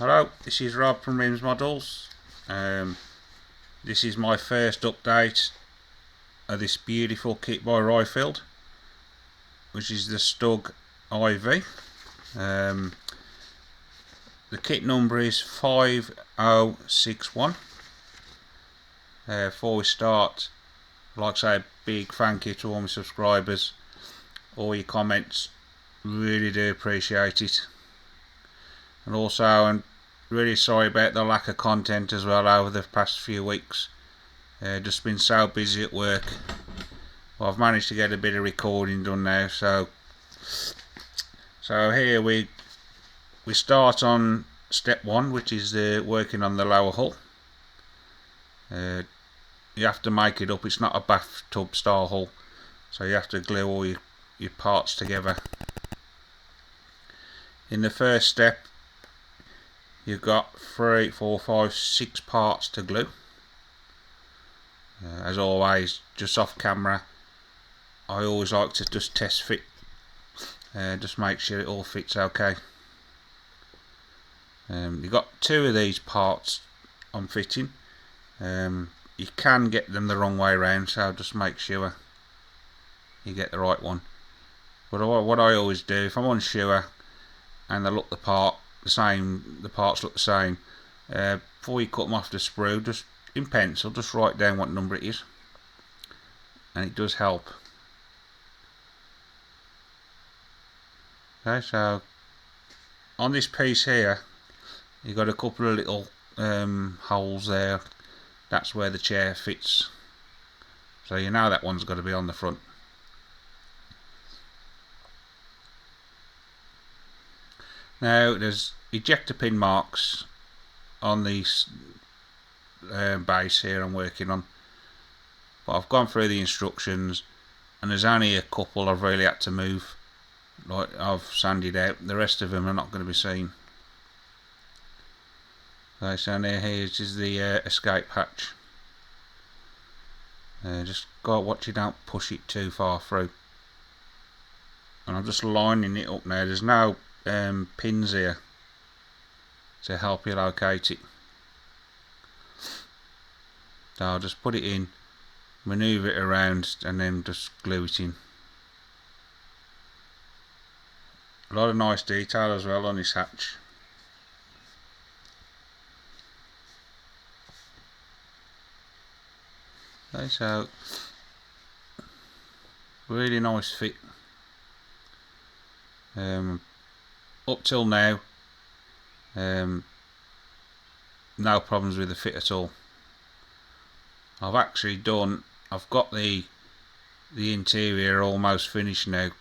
Hello, this is Rob from Rims Models. This is my first update of this beautiful kit by RYEFIELD, which is the STUG IV. The kit number is 5061. Before we start, I'd like to say a big thank you to all my subscribers. All your comments, really do appreciate it. And also, I'm really sorry about the lack of content as well over the past few weeks. Just been so busy at work. Well, I've managed to get a bit of recording done now, so here we start on step 1, which is working on the lower hull. You have to make it up. It's not a bathtub style hull, so you have to glue all your parts together. In the first step, you've got 3, 4, 5, 6 parts to glue. As always, just off camera, I always like to just test fit, just make sure it all fits okay. You've got 2 of these parts I'm fitting. You can get them the wrong way around, so just make sure you get the right one. But what I always do, if I'm unsure and they look the parts look the same, before you cut them off the sprue, just in pencil, just write down what number it is, and it does help. Okay, so on this piece here, you've got a couple of little holes there. That's where the chair fits, so you know that one's got to be on the front. Now there's ejector pin marks on these base here I'm working on, but I've gone through the instructions and there's only a couple I've really had to move. Like, I've sanded out. The rest of them are not going to be seen. Okay, so now here is the escape hatch. Just gotta watch you don't push it too far through. And I'm just lining it up now. There's no pins here to help you locate it. So I'll just put it in, manoeuvre it around, and then just glue it in. A lot of nice detail as well on this hatch. Okay, so really nice fit. Up till now, no problems with the fit at all. I've got the interior almost finished now,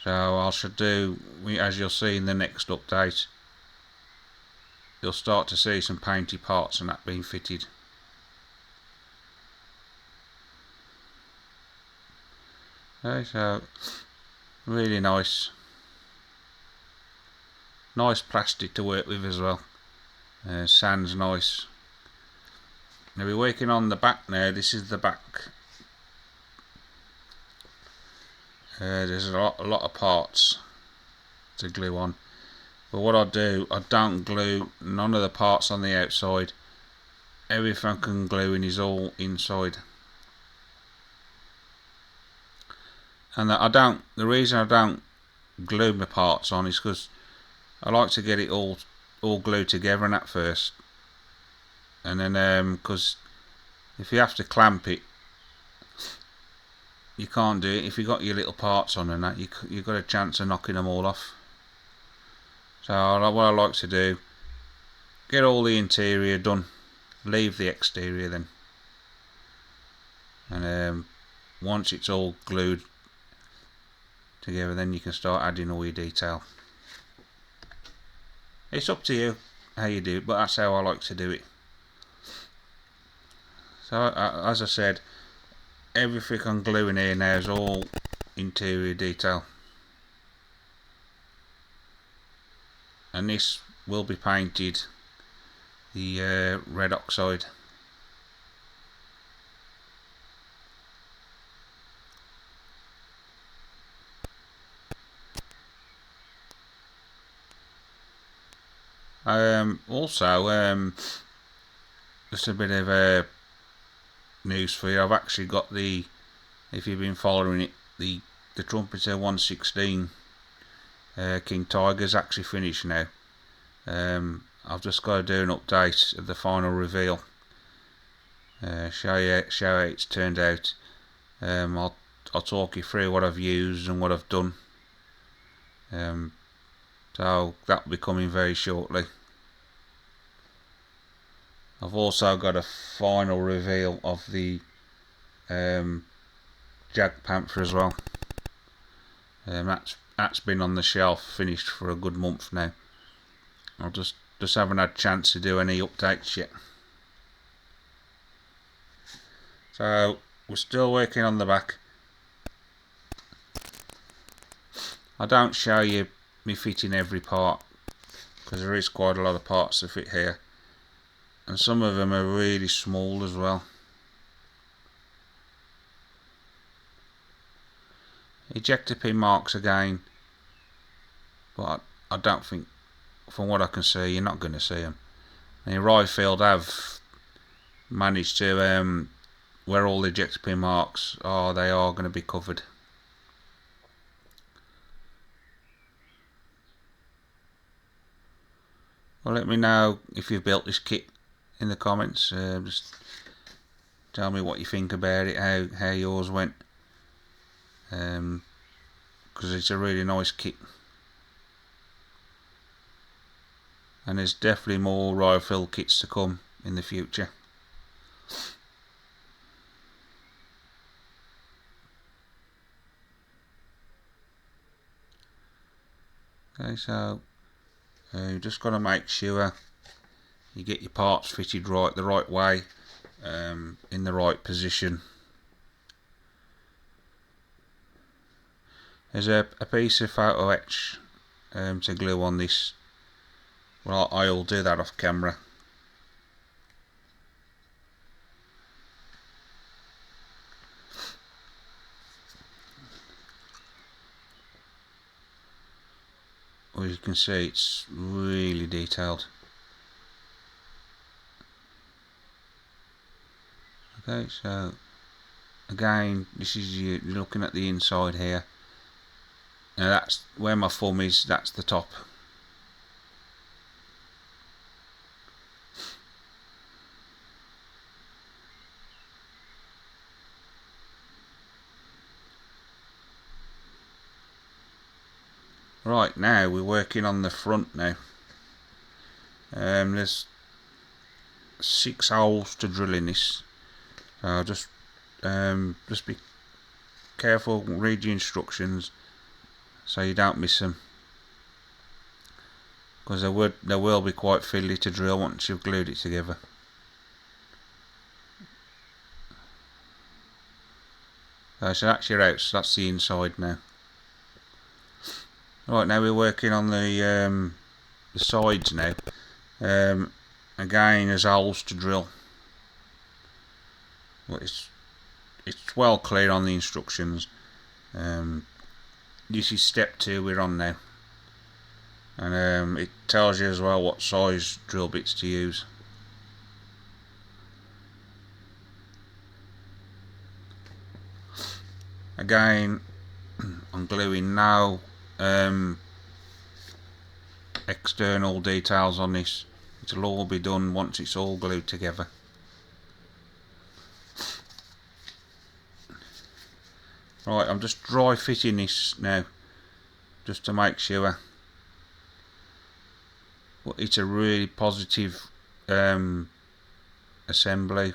so I should do, as you'll see in the next update, you'll start to see some painty parts and that being fitted. Okay, so really nice plastic to work with as well. Sand's nice. Now we're working on the back now. This is the back. There's a lot of parts to glue on, but what I do, I don't glue none of the parts on the outside. Everything I'm gluing is all inside. And the reason I don't glue my parts on is because I like to get it all glued together and that first, and then because if you have to clamp it, you can't do it. If you've got your little parts on and that, you've got a chance of knocking them all off. So what I like to do, get all the interior done, leave the exterior then, and once it's all glued together, then you can start adding all your detail. It's up to you how you do it, but that's how I like to do it. So as I said, everything I'm gluing here now is all interior detail, and this will be painted the red oxide. Also, just a bit of news for you. I've actually got the, if you've been following it, the Trumpeter 116 King Tiger's actually finished now. I've just got to do an update of the final reveal. Show you how it's turned out. I'll talk you through what I've used and what I've done. So that'll be coming very shortly. I've also got a final reveal of the Jag Panther as well. That's been on the shelf, finished for a good month now. I just haven't had a chance to do any updates yet. So we're still working on the back. I don't show you me fitting every part because there is quite a lot of parts to fit here, and some of them are really small as well. Ejector pin marks again, but I don't think, from what I can see, you're not going to see them. And RYEFIELD have managed to, where all the ejector pin marks are, they are going to be covered. Well, let me know if you've built this kit in the comments. Just tell me what you think about it, how yours went. Because it's a really nice kit. And there's definitely more RYEFIELD kits to come in the future. Okay, so you just got to make sure you get your parts fitted right, the right way, in the right position. There's a piece of photo etch to glue on this. Well, I'll do that off camera. As you can see, it's really detailed. Okay, so again, this is you're looking at the inside here. Now that's where my thumb is, that's the top. Right, now we're working on the front now. There's 6 holes to drill in this. So just be careful, read the instructions so you don't miss them, because they will be quite fiddly to drill once you've glued it together. So that's your outs, that's the inside now. Right, now we're working on the sides now. Again, there's holes to drill. Well, it's well clear on the instructions. This is step 2 we're on now, and it tells you as well what size drill bits to use. Again, I'm gluing no external details on this. It'll all be done once it's all glued together. Right, I'm just dry fitting this now, just to make sure. But it's a really positive assembly.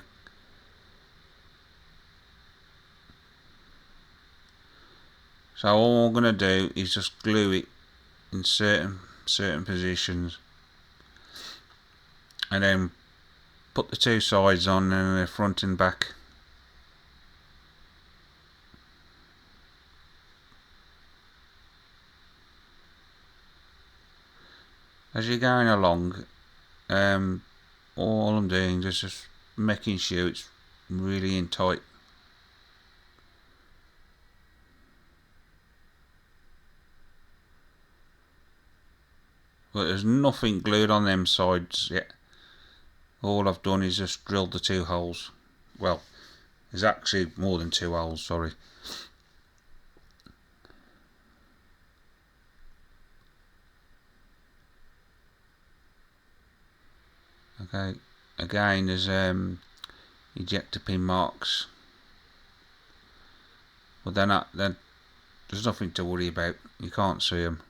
So all I'm going to do is just glue it in certain positions, and then put the 2 sides on, and the front and back. As you're going along, all I'm doing is just making sure it's really in tight. but there's nothing glued on them sides yet. All I've done is just drilled the 2 holes. Well, there's actually more than 2 holes, sorry. Okay, again there's ejector pin marks, but then there's nothing to worry about. You can't see them.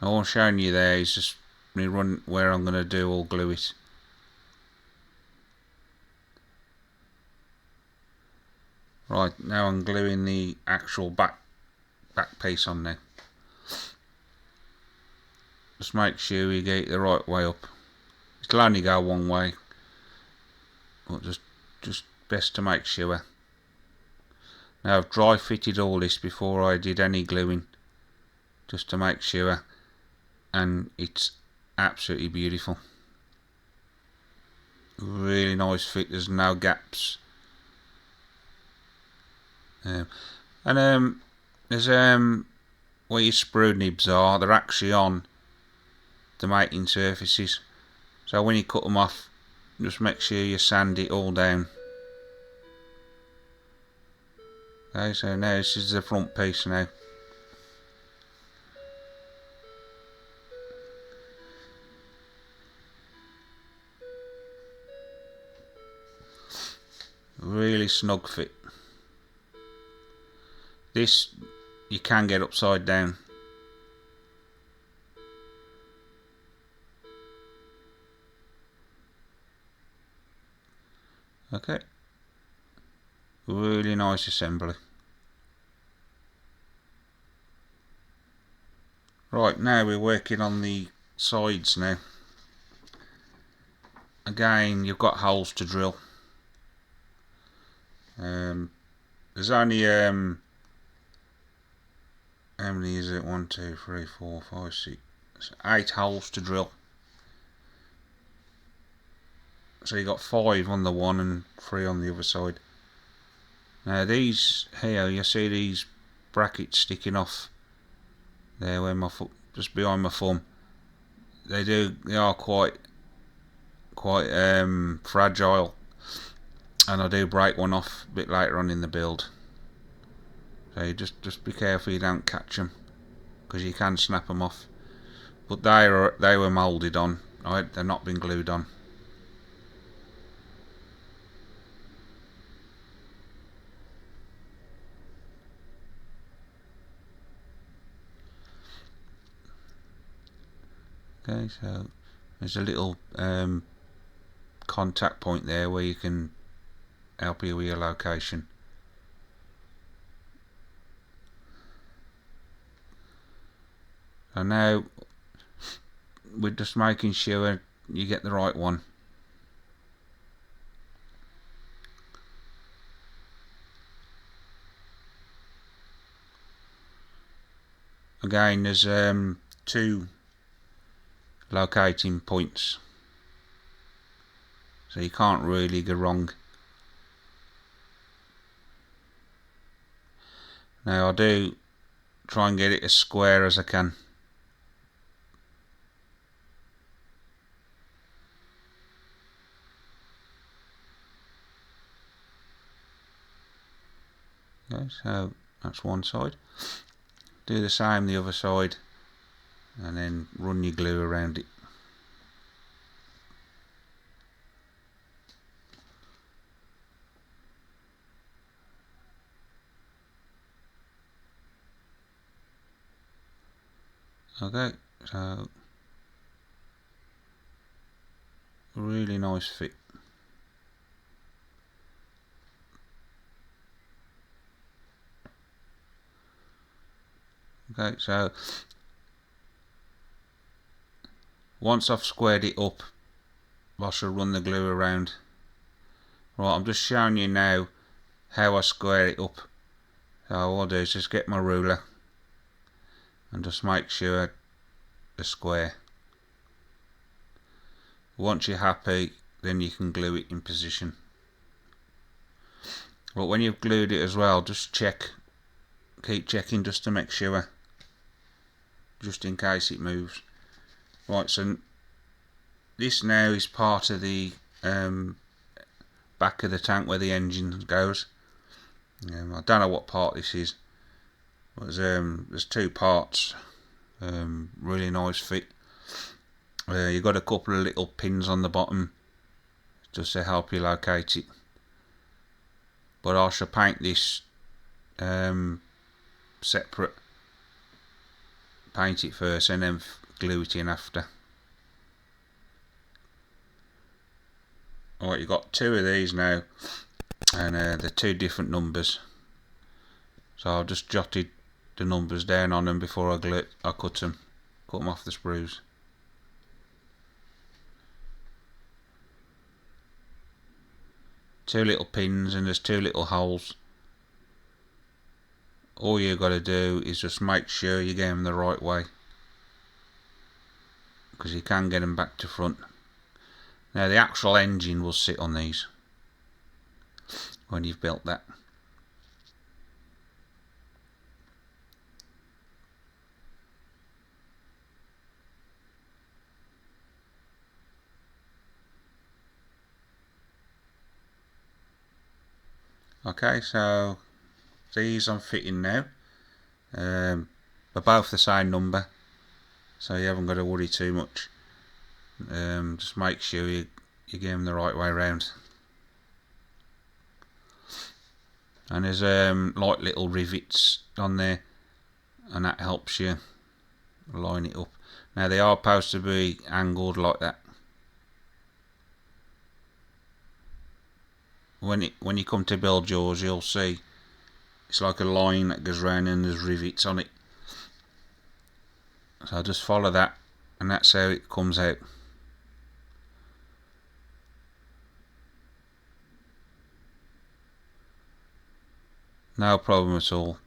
All I'm showing you there is just me run where I'm going to do or glue it. Right, now I'm gluing the actual back piece on there. Just make sure you get it the right way up. It'll only go one way, but just best to make sure. Now I've dry fitted all this before I did any gluing, just to make sure, and it's absolutely beautiful. Really nice fit, there's no gaps. There's where your sprue nibs are, they're actually on the mating surfaces, so when you cut them off, just make sure you sand it all down. Okay, so now this is the front piece now. Really snug fit. This you can get upside down. Okay, really nice assembly. Right, now we're working on the sides now. Again, you've got holes to drill. There's only how many is it? 1, 2, 3, 4, 5, 6, 8 holes to drill. So you got 5 on the one and 3 on the other side. Now these here, you see these brackets sticking off there where my foot, just behind my thumb. They are quite fragile, and I do break one off a bit later on in the build. So you just be careful you don't catch them, because you can snap them off. But they were moulded on. Right, they've not been glued on. Okay, so there's a little contact point there where you can help you with your location. So now we're just making sure you get the right one. Again, there's 2 locating points, so you can't really go wrong. Now I do try and get it as square as I can. Okay, so that's one side. Do the same the other side, and then run your glue around it. Okay, so really nice fit. Okay, so once I've squared it up, I shall run the glue around. Right, I'm just showing you now how I square it up. So all I'll do is just get my ruler and just make sure the square. Once you're happy, then you can glue it in position. But when you've glued it as well, just check, keep checking just to make sure. just in case it moves. Right, so this now is part of the back of the tank where the engine goes. I don't know what part this is, but there's two parts. Really nice fit. You've got a couple of little pins on the bottom just to help you locate it. But I shall paint this separate. Paint it first and then glue it in after. Alright, you've got two of these now, and they're two different numbers. So I've just jotted the numbers down on them before I cut them off the sprues. Two little pins and there's two little holes. All you've got to do is just make sure you get them the right way, because you can get them back to front. Now the actual engine will sit on these when you've built that. Okay, so these I'm fitting now. They're both the same number, so you haven't got to worry too much. Just make sure you get them the right way around. And there's like little rivets on there, and that helps you line it up. Now they are supposed to be angled like that. When you come to build yours, you'll see it's like a line that goes round and there's rivets on it. So just follow that, and that's how it comes out. No problem at all.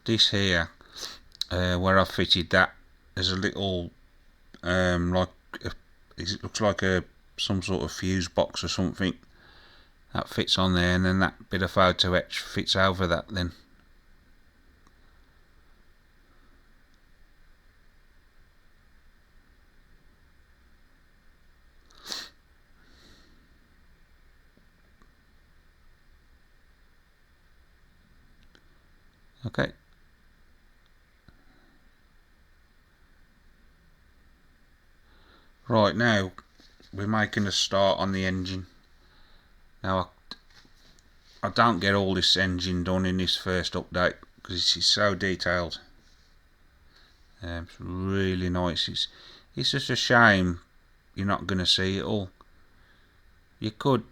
This here, where I've fitted that, there's a little it looks like some sort of fuse box or something that fits on there, and then that bit of photo etch fits over that then. Okay. Right, now we're making a start on the engine. Now I don't get all this engine done in this first update because it's so detailed. It's really nice. It's just a shame you're not going to see it all. You could,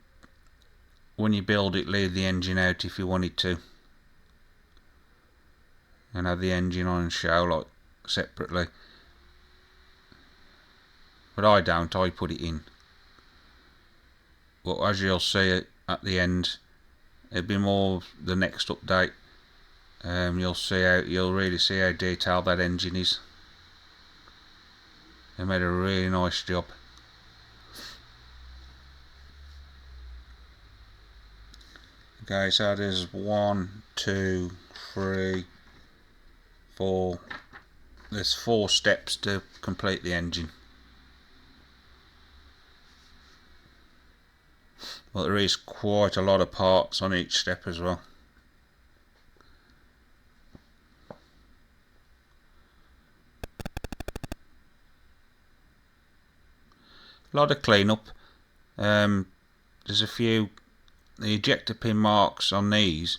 when you build it, leave the engine out if you wanted to, and have the engine on show like separately. But I don't, I put it in. But as you'll see at the end, it'll be more the next update. You'll really see how detailed that engine is. They made a really nice job. Okay, so there's 1, 2, 3, 4. There's 4 steps to complete the engine. Well, there is quite a lot of parts on each step as well. A lot of cleanup. There's a few, the ejector pin marks on these,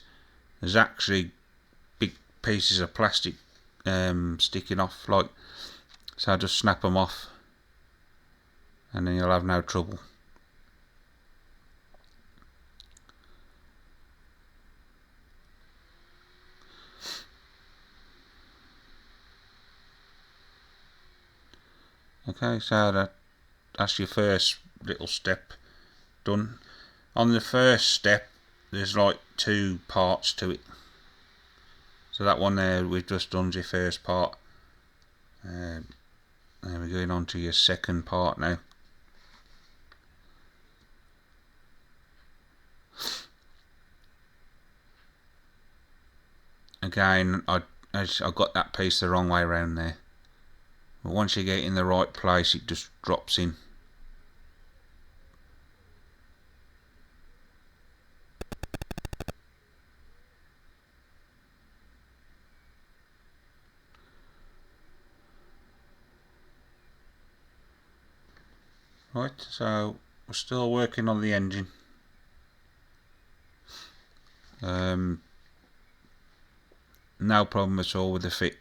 there's actually big pieces of plastic sticking off, like, so just snap them off and then you'll have no trouble. Okay, so that's your first little step done. On the first step there's like 2 parts to it. So that one there we've just done your first part. Then we're going on to your second part now. again, I got that piece the wrong way around there. But once you get it in the right place, it just drops in. Right, so we're still working on the engine. No problem at all with the fit.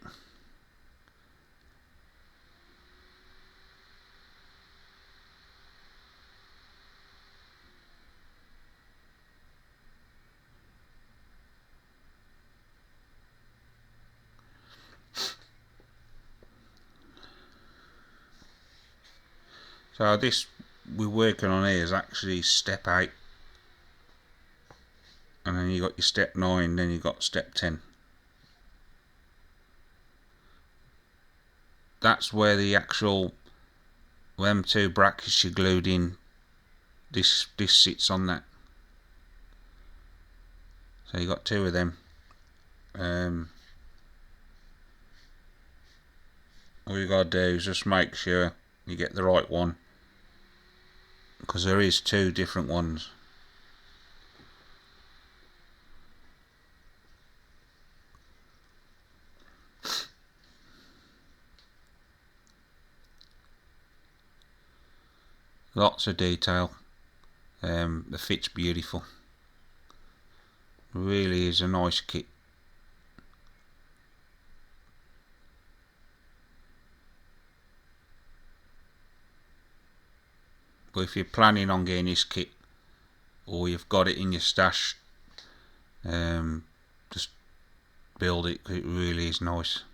So this we're working on here is actually step 8, and then you got your step 9, then you got step 10. That's where the actual them 2 brackets you glued in. This sits on that. So you got 2 of them. All you gotta do is just make sure you get the right one, because there is 2 different ones. Lots of detail. The fit's beautiful. Really is a nice kit. But if you're planning on getting this kit, or you've got it in your stash, just build it. It really is nice.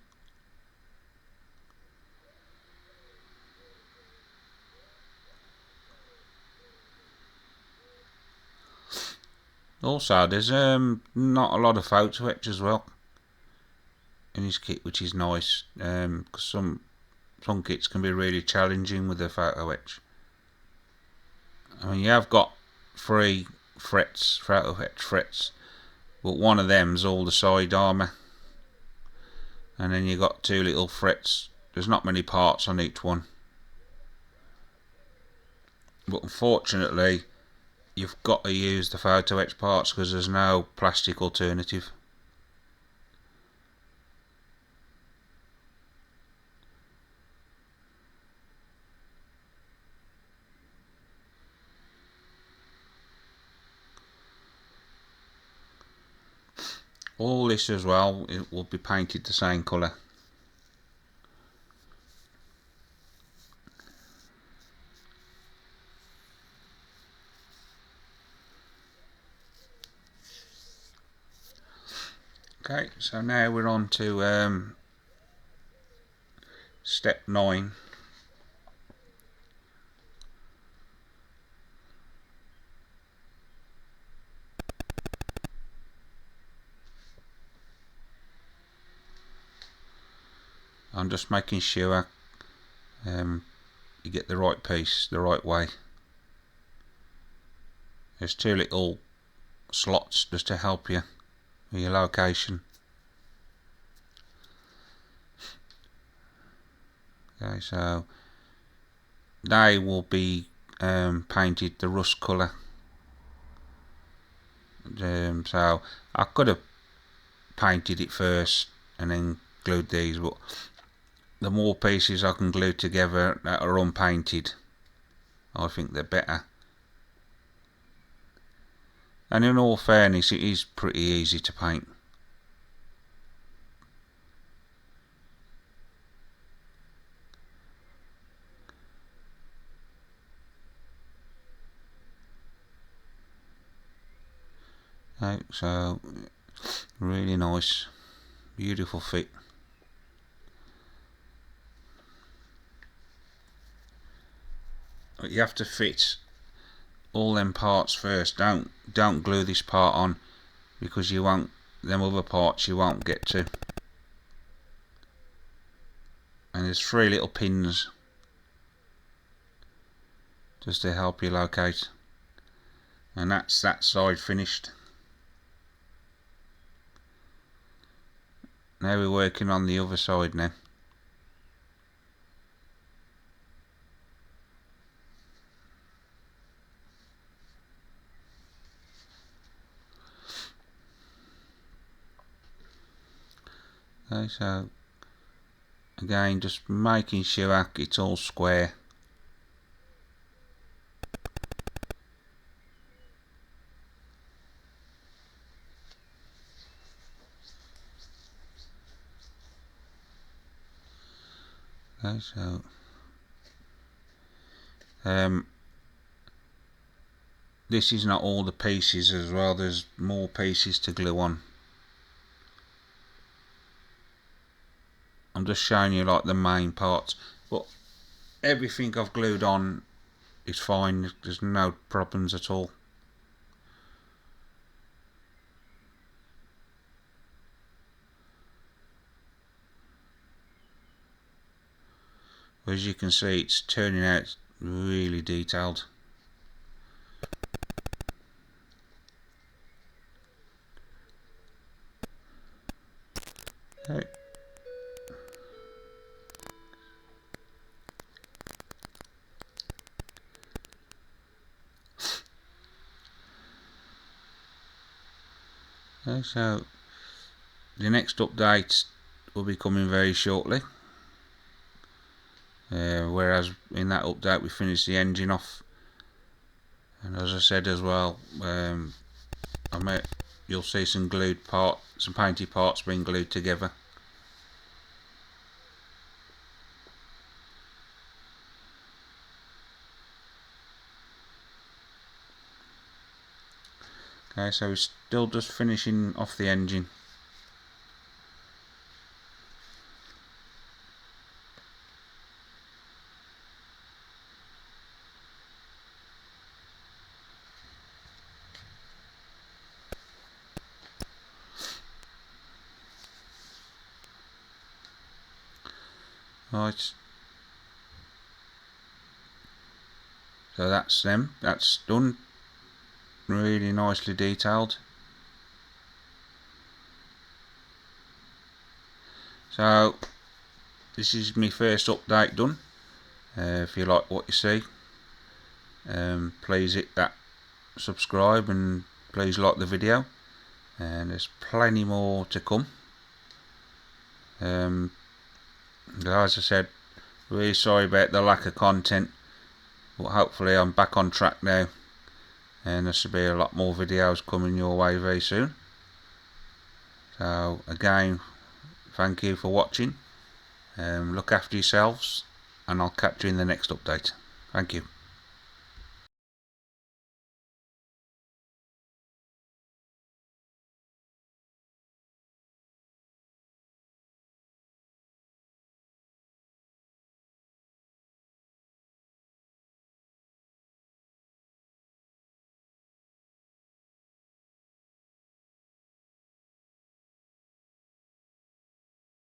Also, there's not a lot of photo etch as well in this kit, which is nice, because some kits can be really challenging with the photo etch. I mean, you have got 3 frets, photo etch frets, but one of them's all the side armour, and then you got 2 little frets. There's not many parts on each one, but unfortunately you've got to use the photo etch parts because there's no plastic alternative. All this as well, it will be painted the same colour. Okay, so now we're on to step 9. I'm just making sure you get the right piece the right way. There's 2 little slots just to help you with your location. Okay, so they will be painted the rust colour. So I could have painted it first and then glued these, but the more pieces I can glue together that are unpainted, I think they're better. And in all fairness, it is pretty easy to paint. Okay, so really nice, beautiful fit. But you have to fit all them parts first. Don't glue this part on, because you won't, them other parts you won't get to. And there's 3 little pins just to help you locate, and that's that side finished. Now we're working on the other side now. Okay, so again, just making sure it's all square. Okay, so this is not all the pieces as well, there's more pieces to glue on. I'm just showing you like the main parts, but everything I've glued on is fine, there's no problems at all. As you can see, it's turning out really detailed. Okay. Okay, so the next update will be coming very shortly. Whereas in that update we finished the engine off, and as I said as well, you'll see some glued parts, some painted parts being glued together. Okay, so we're still just finishing off the engine. Right, so that's them, that's done, really nicely detailed. So this is my first update done. If you like what you see, please hit that subscribe and please like the video, and there's plenty more to come. As I said, really sorry about the lack of content, but hopefully I'm back on track now, and there should be a lot more videos coming your way very soon. So again, thank you for watching. Look after yourselves, and I'll catch you in the next update. Thank you.